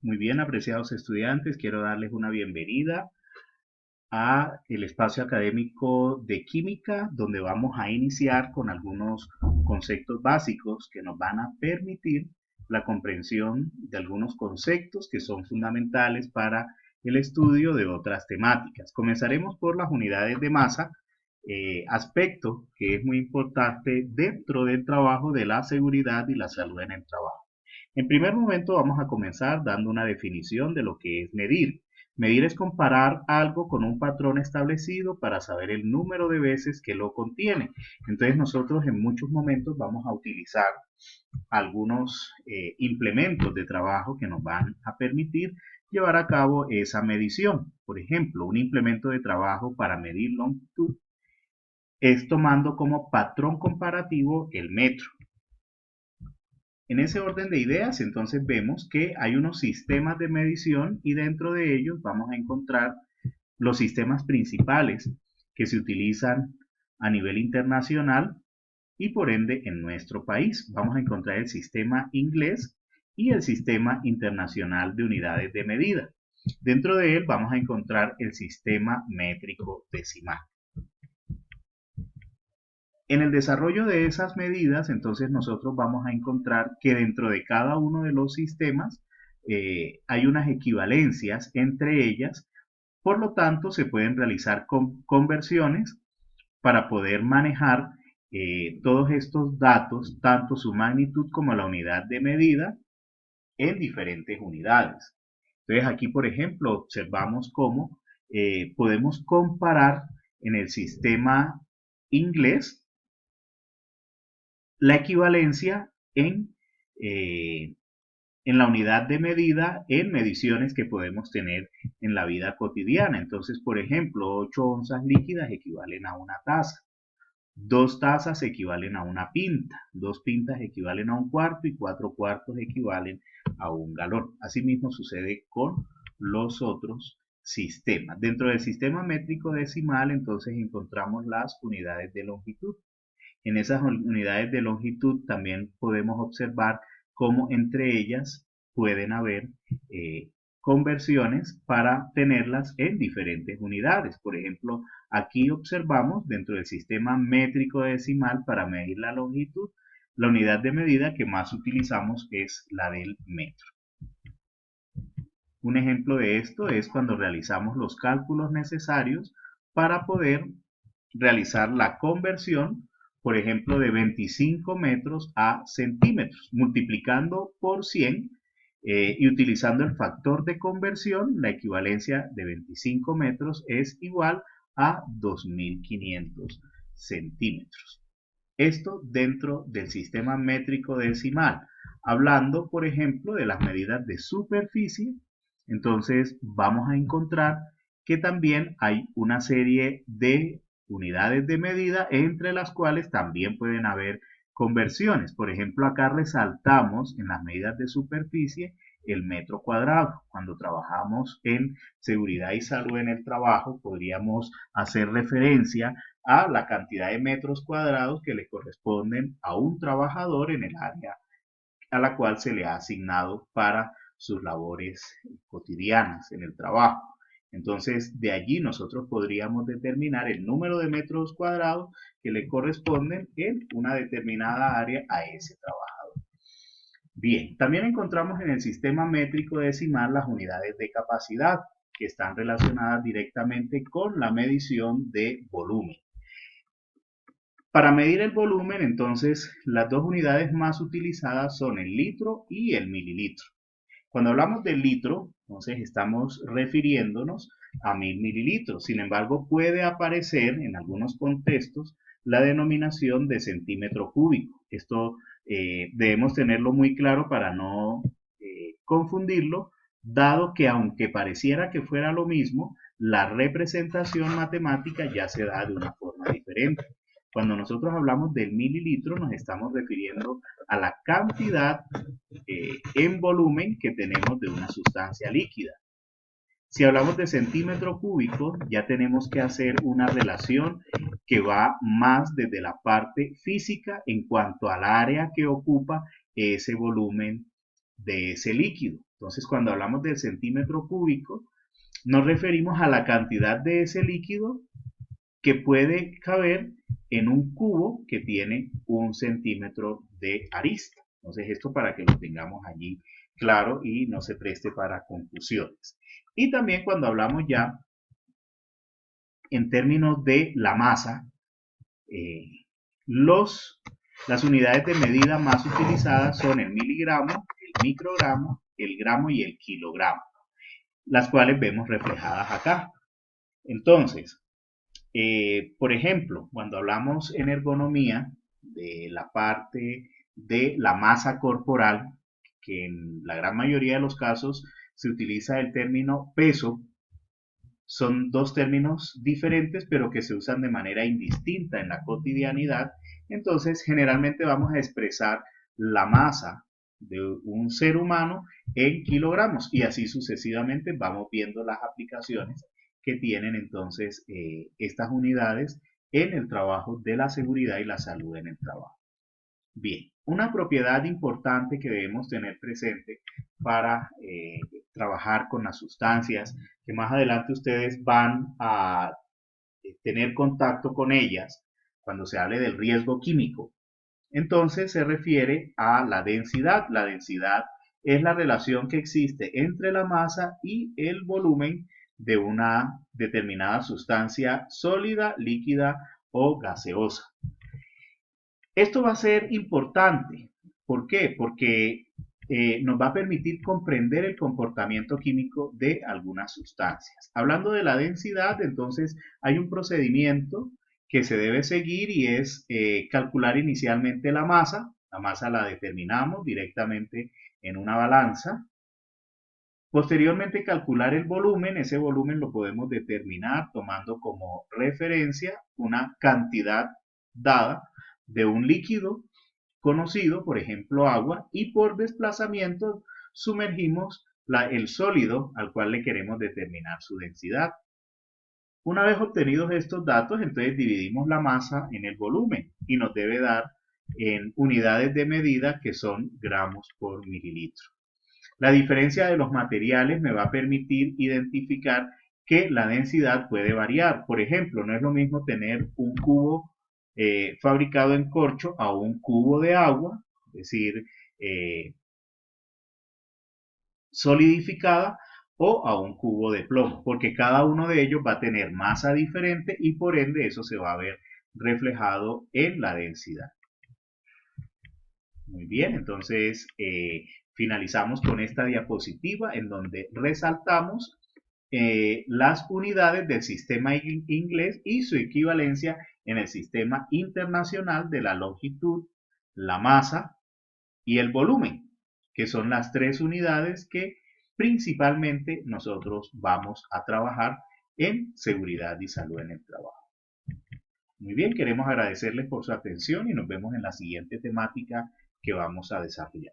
Muy bien, apreciados estudiantes, quiero darles una bienvenida a el espacio académico de química, donde vamos a iniciar con algunos conceptos básicos que nos van a permitir la comprensión de algunos conceptos que son fundamentales para el estudio de otras temáticas. Comenzaremos por las unidades de masa, aspecto que es muy importante dentro del trabajo de la seguridad y la salud en el trabajo. En primer momento vamos a comenzar dando una definición de lo que es medir. Medir es comparar algo con un patrón establecido para saber el número de veces que lo contiene. Entonces nosotros en muchos momentos vamos a utilizar algunos implementos de trabajo que nos van a permitir llevar a cabo esa medición. Por ejemplo, un implemento de trabajo para medir longitud es tomando como patrón comparativo el metro. En ese orden de ideas, entonces vemos que hay unos sistemas de medición y dentro de ellos vamos a encontrar los sistemas principales que se utilizan a nivel internacional y por ende en nuestro país. Vamos a encontrar el sistema inglés y el sistema internacional de unidades de medida. Dentro de él vamos a encontrar el sistema métrico decimal. En el desarrollo de esas medidas, entonces nosotros vamos a encontrar que dentro de cada uno de los sistemas hay unas equivalencias entre ellas, por lo tanto se pueden realizar conversiones para poder manejar todos estos datos, tanto su magnitud como la unidad de medida, en diferentes unidades. Entonces aquí, por ejemplo, observamos cómo podemos comparar en el sistema inglés la equivalencia en la unidad de medida en mediciones que podemos tener en la vida cotidiana. Entonces, por ejemplo, 8 onzas líquidas equivalen a una taza, 2 tazas equivalen a una pinta, 2 pintas equivalen a un cuarto y 4 cuartos equivalen a un galón. Asimismo sucede con los otros sistemas. Dentro del sistema métrico decimal, entonces encontramos las unidades de longitud. En esas unidades de longitud también podemos observar cómo entre ellas pueden haber conversiones para tenerlas en diferentes unidades. Por ejemplo, aquí observamos dentro del sistema métrico decimal para medir la longitud, la unidad de medida que más utilizamos es la del metro. Un ejemplo de esto es cuando realizamos los cálculos necesarios para poder realizar la conversión, por ejemplo, de 25 metros a centímetros, multiplicando por 100 y utilizando el factor de conversión, la equivalencia de 25 metros es igual a 2500 centímetros. Esto dentro del sistema métrico decimal. Hablando, por ejemplo, de las medidas de superficie, entonces vamos a encontrar que también hay una serie de unidades de medida entre las cuales también pueden haber conversiones. Por ejemplo, acá resaltamos en las medidas de superficie el metro cuadrado. Cuando trabajamos en seguridad y salud en el trabajo, podríamos hacer referencia a la cantidad de metros cuadrados que le corresponden a un trabajador en el área a la cual se le ha asignado para sus labores cotidianas en el trabajo. Entonces, de allí nosotros podríamos determinar el número de metros cuadrados que le corresponden en una determinada área a ese trabajador. Bien, también encontramos en el sistema métrico decimal las unidades de capacidad, que están relacionadas directamente con la medición de volumen. Para medir el volumen, entonces, las dos unidades más utilizadas son el litro y el mililitro. Cuando hablamos del litro, entonces estamos refiriéndonos a 1000 mililitros. Sin embargo, puede aparecer en algunos contextos la denominación de centímetro cúbico. Esto debemos tenerlo muy claro para no confundirlo, dado que aunque pareciera que fuera lo mismo, la representación matemática ya se da de una forma diferente. Cuando nosotros hablamos del mililitro, nos estamos refiriendo a la cantidad en volumen que tenemos de una sustancia líquida. Si hablamos de centímetro cúbico, ya tenemos que hacer una relación que va más desde la parte física en cuanto al área que ocupa ese volumen de ese líquido. Entonces, cuando hablamos del centímetro cúbico, nos referimos a la cantidad de ese líquido que puede caber en un cubo que tiene 1 centímetro de arista. Entonces, esto para que lo tengamos allí claro y no se preste para confusiones. Y también cuando hablamos ya en términos de la masa, las unidades de medida más utilizadas son el miligramo, el microgramo, el gramo y el kilogramo, las cuales vemos reflejadas acá. Entonces, por ejemplo, cuando hablamos en ergonomía de la parte de la masa corporal, que en la gran mayoría de los casos se utiliza el término peso, son dos términos diferentes pero que se usan de manera indistinta en la cotidianidad. Entonces, generalmente vamos a expresar la masa de un ser humano en kilogramos y así sucesivamente vamos viendo las aplicaciones que tienen entonces estas unidades en el trabajo de la seguridad y la salud en el trabajo. Bien, una propiedad importante que debemos tener presente para trabajar con las sustancias, que más adelante ustedes van a tener contacto con ellas cuando se hable del riesgo químico. Entonces se refiere a la densidad. La densidad es la relación que existe entre la masa y el volumen de una determinada sustancia sólida, líquida o gaseosa. Esto va a ser importante. ¿Por qué? Porque nos va a permitir comprender el comportamiento químico de algunas sustancias. Hablando de la densidad, entonces hay un procedimiento que se debe seguir y es calcular inicialmente la masa. La masa la determinamos directamente en una balanza. Posteriormente calcular el volumen. Ese volumen lo podemos determinar tomando como referencia una cantidad dada de un líquido conocido, por ejemplo agua, y por desplazamiento sumergimos el sólido al cual le queremos determinar su densidad. Una vez obtenidos estos datos, entonces dividimos la masa en el volumen y nos debe dar en unidades de medida que son gramos por mililitro. La diferencia de los materiales me va a permitir identificar que la densidad puede variar. Por ejemplo, no es lo mismo tener un cubo fabricado en corcho a un cubo de agua, es decir, solidificada, o a un cubo de plomo, porque cada uno de ellos va a tener masa diferente y por ende eso se va a ver reflejado en la densidad. Muy bien, entonces finalizamos con esta diapositiva en donde resaltamos las unidades del sistema inglés y su equivalencia en el sistema internacional de la longitud, la masa y el volumen, que son las tres unidades que principalmente nosotros vamos a trabajar en seguridad y salud en el trabajo. Muy bien, queremos agradecerles por su atención y nos vemos en la siguiente temática que vamos a desarrollar.